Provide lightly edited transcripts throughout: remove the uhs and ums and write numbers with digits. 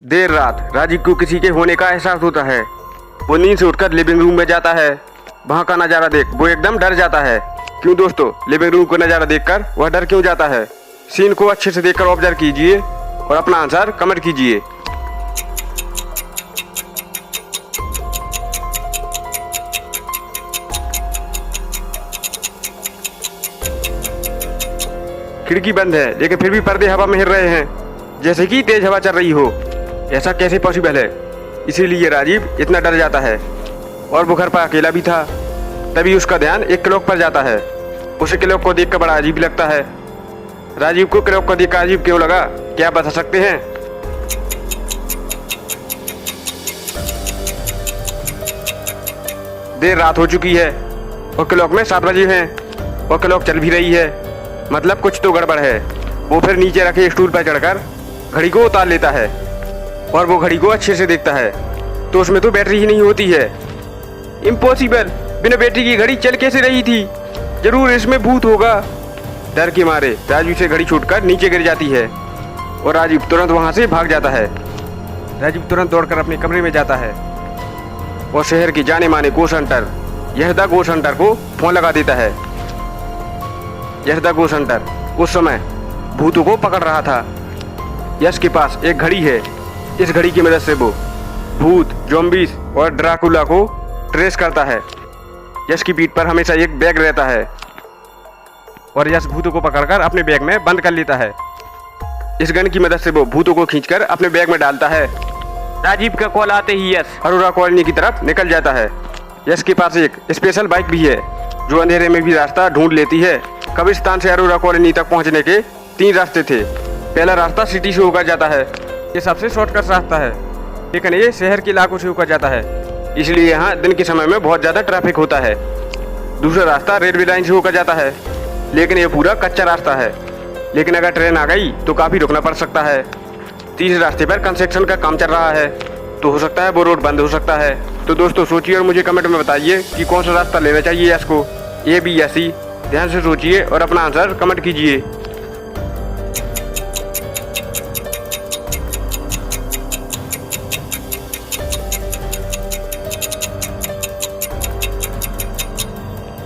देर रात राजीव को किसी के होने का एहसास होता है। वो नींद से उठकर लिविंग रूम में जाता है। वहाँ का नज़ारा देख वो एकदम डर जाता है। क्यों दोस्तों, लिविंग रूम का नज़ारा देखकर वह डर क्यों जाता है? सीन को अच्छे से देखकर ऑब्जर्व कीजिए और अपना आंसर कमेंट कीजिए। खिड़की बंद है लेकिन फिर भी पर्दे हवा में हिल रहे हैं, जैसे कि तेज हवा चल रही हो। ऐसा कैसे पॉसिबल है? इसीलिए राजीव इतना डर जाता है। और वो घर पर अकेला भी था। तभी उसका ध्यान एक क्लॉक पर जाता है। उसे क्लॉक को देखकर बड़ा अजीब लगता है। राजीव को क्लॉक को देखकर अजीब क्यों लगा, क्या बता सकते हैं? देर रात हो चुकी है और क्लॉक में 7 बजे हैं और क्लॉक चल भी रही है। मतलब कुछ तो गड़बड़ है। वो फिर नीचे रखे स्टूल पर चढ़कर घड़ी को उतार लेता है और वो घड़ी को अच्छे से देखता है तो उसमें तो बैटरी ही नहीं होती है। इम्पॉसिबल, बिना बैटरी की घड़ी चल कैसे रही थी? जरूर इसमें भूत होगा। डर के मारे राजीव से घड़ी छूटकर नीचे गिर जाती है और राजीव तुरंत वहां से भाग जाता है। राजीव तुरंत दौड़कर अपने कमरे में जाता है और शहर के जाने माने गोस्ट हंटर यहदा गोस्ट हंटर को फोन लगा देता है। यहदा गोस्ट हंटर उस समय भूतों को पकड़ रहा था। यश के पास एक घड़ी है। इस घड़ी की मदद से वो भूत, ज़ॉम्बीज़ और ड्राकुला को ट्रेस करता है। यश की पीठ पर हमेशा एक बैग रहता है और यश भूतों को पकड़कर अपने बैग में बंद कर लेता है। इस गन की मदद से वो भूतों को खींचकर अपने बैग में डालता है। राजीव का कॉल आते ही यश अरोरा कॉलोनी की तरफ निकल जाता है। यश के पास एक स्पेशल बाइक भी है जो अंधेरे में भी रास्ता ढूंढ लेती है। कब्रिस्तान से अरोरा कॉलोनी तक पहुंचने के 3 रास्ते थे। पहला रास्ता सिटी से होकर जाता है। ये सबसे शॉर्टकट रास्ता है, लेकिन ये शहर के इलाकों से होकर जाता है, इसलिए यहाँ दिन के समय में बहुत ज़्यादा ट्रैफिक होता है। दूसरा रास्ता रेलवे लाइन से होकर जाता है, लेकिन ये पूरा कच्चा रास्ता है, लेकिन अगर ट्रेन आ गई तो काफ़ी रुकना पड़ सकता है। तीसरे रास्ते पर कंस्ट्रक्शन का काम चल रहा है, तो हो सकता है वो रोड बंद हो सकता है। तो दोस्तों सोचिए और मुझे कमेंट में बताइए कि कौन सा रास्ता लेना चाहिए यश को, ए बी या सी। ध्यान से सोचिए और अपना आंसर कमेंट कीजिए।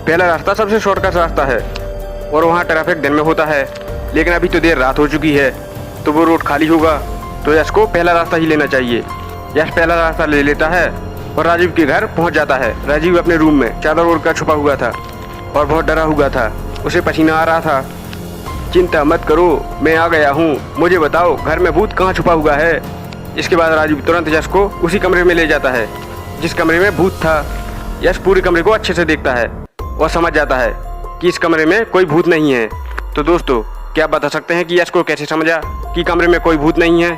पहला रास्ता सबसे शॉर्टकट रास्ता है और वहाँ ट्रैफिक दिन में होता है, लेकिन अभी तो देर रात हो चुकी है तो वो रोड खाली होगा, तो यश को पहला रास्ता ही लेना चाहिए। यश पहला रास्ता ले लेता है और राजीव के घर पहुंच जाता है। राजीव अपने रूम में चादर ओढ़ कर छुपा हुआ था और बहुत डरा हुआ था। उसे पसीना आ रहा था। चिंता मत करो, मैं आ गया हूँ, मुझे बताओ घर में भूत कहाँ छुपा हुआ है। इसके बाद राजीव तुरंत यश को उसी कमरे में ले जाता है जिस कमरे में भूत था। यश पूरे कमरे को अच्छे से देखता है और समझ जाता है कि इस कमरे में कोई भूत नहीं है। तो दोस्तों क्या आप बता सकते हैं कि यश को कैसे समझा कि कमरे में कोई भूत नहीं है?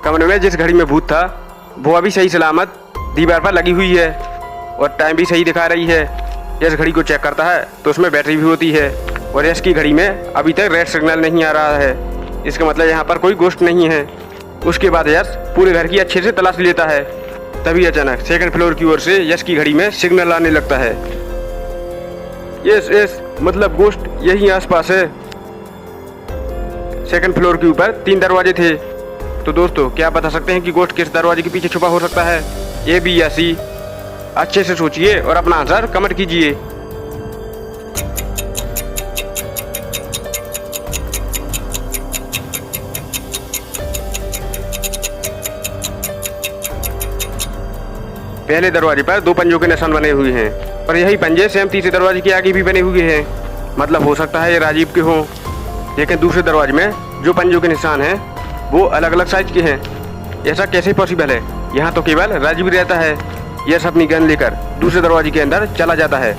कमरे में जिस घड़ी में भूत था वो अभी सही सलामत दीवार पर लगी हुई है और टाइम भी सही दिखा रही है। यश घड़ी को चेक करता है तो उसमें बैटरी भी होती है और यश की घड़ी में अभी तक रेड सिग्नल नहीं आ रहा है। इसका मतलब यहाँ पर कोई गोश्त नहीं है। उसके बाद यश पूरे घर की अच्छे से तलाश लेता है। तभी अचानक सेकंड फ्लोर की ओर से यश की घड़ी में सिग्नल आने लगता है। यस यस, मतलब गोश्त यहीं आसपास है। सेकंड फ्लोर के ऊपर 3 दरवाजे थे। तो दोस्तों क्या आप बता सकते हैं कि गोश्त किस दरवाजे के पीछे छुपा हो सकता है, ए बी या सी? अच्छे से सोचिए और अपना आंसर कमेंट कीजिए। पहले दरवाजे पर 2 पंजों के निशान बने हुए हैं और यही पंजे सेम तीसरे दरवाजे के आगे भी बने हुए हैं। मतलब हो सकता है ये राजीव के हों, लेकिन दूसरे दरवाजे में जो पंजों के निशान हैं वो अलग अलग साइज के हैं। ऐसा कैसे पॉसिबल है? यहाँ तो केवल राजीव रहता है। यश अपनी गन लेकर दूसरे दरवाजे के अंदर चला जाता है।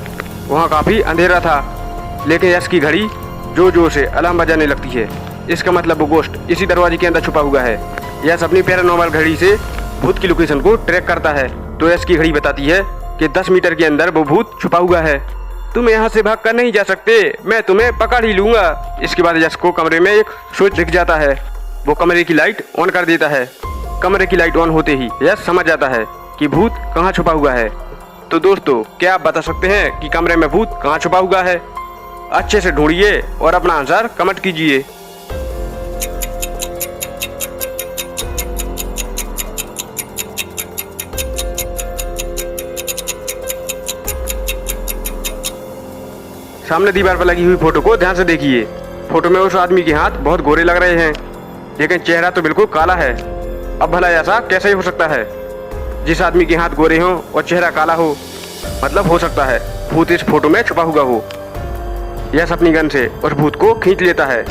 वहाँ काफ़ी अंधेरा था, लेकिन यश की घड़ी जोर जोर से अलार्म बजाने लगती है। इसका मतलब वो गोश्त इसी दरवाजे के अंदर छुपा हुआ है। यश अपनी पैरानॉर्मल घड़ी से भूत की लोकेशन को ट्रैक करता है तो यश की घड़ी बताती है कि 10 मीटर के अंदर वो भूत छुपा हुआ है। तुम यहाँ से भाग कर नहीं जा सकते, मैं तुम्हें पकड़ ही लूंगा। इसके बाद यश को कमरे में एक स्विच दिख जाता है। वो कमरे की लाइट ऑन कर देता है। कमरे की लाइट ऑन होते ही यश समझ जाता है कि भूत कहाँ छुपा हुआ है। तो दोस्तों क्या आप बता सकते हैं कि कमरे में भूत कहाँ छुपा हुआ है? अच्छे से ढूंढिए और अपना आंसर कमेंट कीजिए। सामने दीवार पर लगी हुई फोटो को ध्यान से देखिए। फोटो में उस आदमी के हाथ बहुत गोरे लग रहे हैं, लेकिन चेहरा तो बिल्कुल काला है। अब भला ऐसा कैसे हो सकता है? जिस आदमी के हाथ गोरे हो और चेहरा काला हो, मतलब हो सकता है भूत इस फोटो में छुपा हुआ हो। यश अपनी गन से उस भूत को खींच लेता है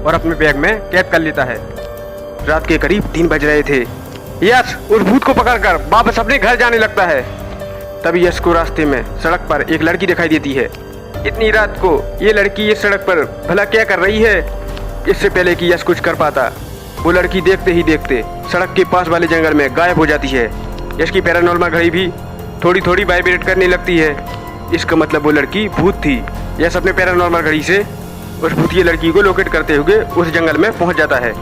और अपने बैग में कैद कर लेता है। रात के करीब 3 बज रहे थे। यश उस भूत को पकड़कर वापस अपने घर जाने लगता है। तभी यश को रास्ते में सड़क पर एक लड़की दिखाई देती है। इतनी रात को ये लड़की इस सड़क पर भला क्या कर रही है? इससे पहले कि यश कुछ कर पाता, वो लड़की देखते ही देखते सड़क के पास वाले जंगल में गायब हो जाती है। यश की पैरानॉर्मल घड़ी भी थोड़ी थोड़ी वाइब्रेट करने लगती है। इसका मतलब वो लड़की भूत थी। यश अपने पैरानॉर्मल घड़ी से उस भूतिया लड़की को लोकेट करते हुए उस जंगल में पहुंच जाता है।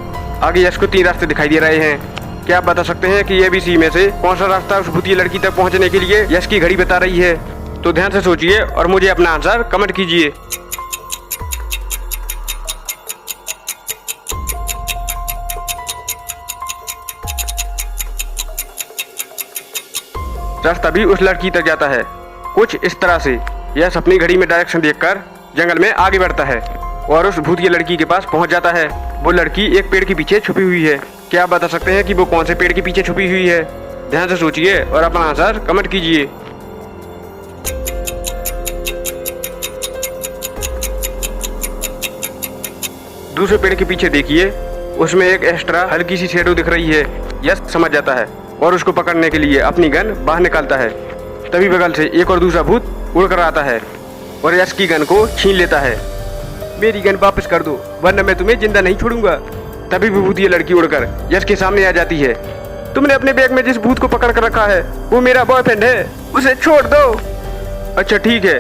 आगे यश को 3 रास्ते दिखाई दे रहे हैं। क्या आप बता सकते हैं कि ABC में से कौन सा रास्ता उस भूतिया लड़की तक पहुंचने के लिए यश की घड़ी बता रही है? तो ध्यान से सोचिए और मुझे अपना आंसर कमेंट कीजिए। रास्ता भी उस लड़की तक जाता है कुछ इस तरह से। यश अपनी घड़ी में डायरेक्शन देखकर जंगल में आगे बढ़ता है और उस भूतिया लड़की के पास पहुंच जाता है। वो लड़की एक पेड़ के पीछे छुपी हुई है। क्या आप बता सकते हैं कि वो कौन से पेड़ के पीछे छुपी हुई है? ध्यान से सोचिए और अपना आंसर कमेंट कीजिए। दूसरे पेड़ के पीछे देखिए, उसमें एक एक्स्ट्रा हल्की सी शैडो दिख रही है। यश समझ जाता है और उसको पकड़ने के लिए अपनी गन बाहर निकालता है। तभी बगल से एक और दूसरा भूत उड़कर आता है और यश की गन को छीन लेता है। मेरी गन वापस कर दो वरना मैं तुम्हें जिंदा नहीं छोड़ूंगा। तभी भूतिया लड़की उड़कर यश के सामने आ जाती है। तुमने अपने बैग में जिस भूत को पकड़ कर रखा है वो मेरा बॉयफ्रेंड है, उसे छोड़ दो। अच्छा ठीक है,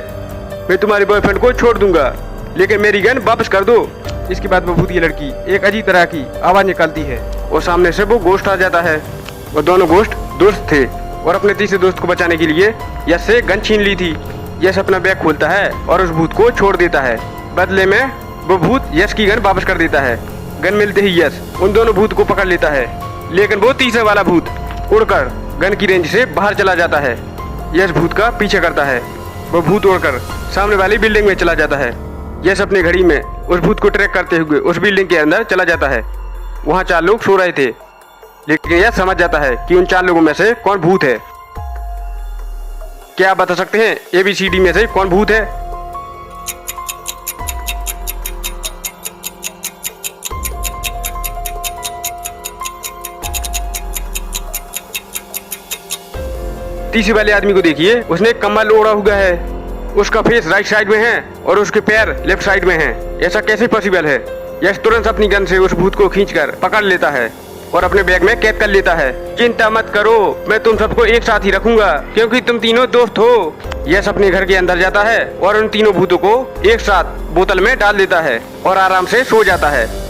मैं तुम्हारे बॉयफ्रेंड को छोड़ दूंगा, लेकिन मेरी गन वापस कर दो। इसके बाद वो भूतिया लड़की एक अजीब तरह की आवाज निकालती है और सामने से वो गोश्त आ जाता है। और दोनों गोश्त दोस्त थे और अपने तीसरे दोस्त को बचाने के लिए यश से गन छीन ली थी। यश अपना बैग खोलता है और उस भूत को छोड़ देता है। बदले में वो भूत यश की गन वापस कर देता है। गन मिलते ही यश उन दोनों भूत को पकड़ लेता है, लेकिन वो तीसरा वाला भूत उड़कर गन की रेंज से बाहर चला जाता है। यश भूत का पीछे करता है। वो भूत उड़कर सामने वाली बिल्डिंग में चला जाता है। यश अपनी घड़ी में उस भूत को ट्रैक करते हुए उस बिल्डिंग के अंदर चला जाता है। वहाँ 4 लोग सो रहे थे, लेकिन यश समझ जाता है कि उन 4 लोगों में से कौन भूत है। क्या आप बता सकते हैं ABCD में से कौन भूत है? तीसरे वाले आदमी को देखिए, उसने कम्बल ओढ़ा हुआ है। उसका फेस राइट साइड में है और उसके पैर लेफ्ट साइड में हैं। ऐसा कैसे पॉसिबल है? यश तुरंत अपनी गन से उस भूत को खींचकर पकड़ लेता है और अपने बैग में कैद कर लेता है। चिंता मत करो, मैं तुम सबको एक साथ ही रखूंगा क्योंकि तुम तीनों दोस्त हो। यश अपने घर के अंदर जाता है और उन तीनों भूतों को एक साथ बोतल में डाल देता है और आराम से सो जाता है।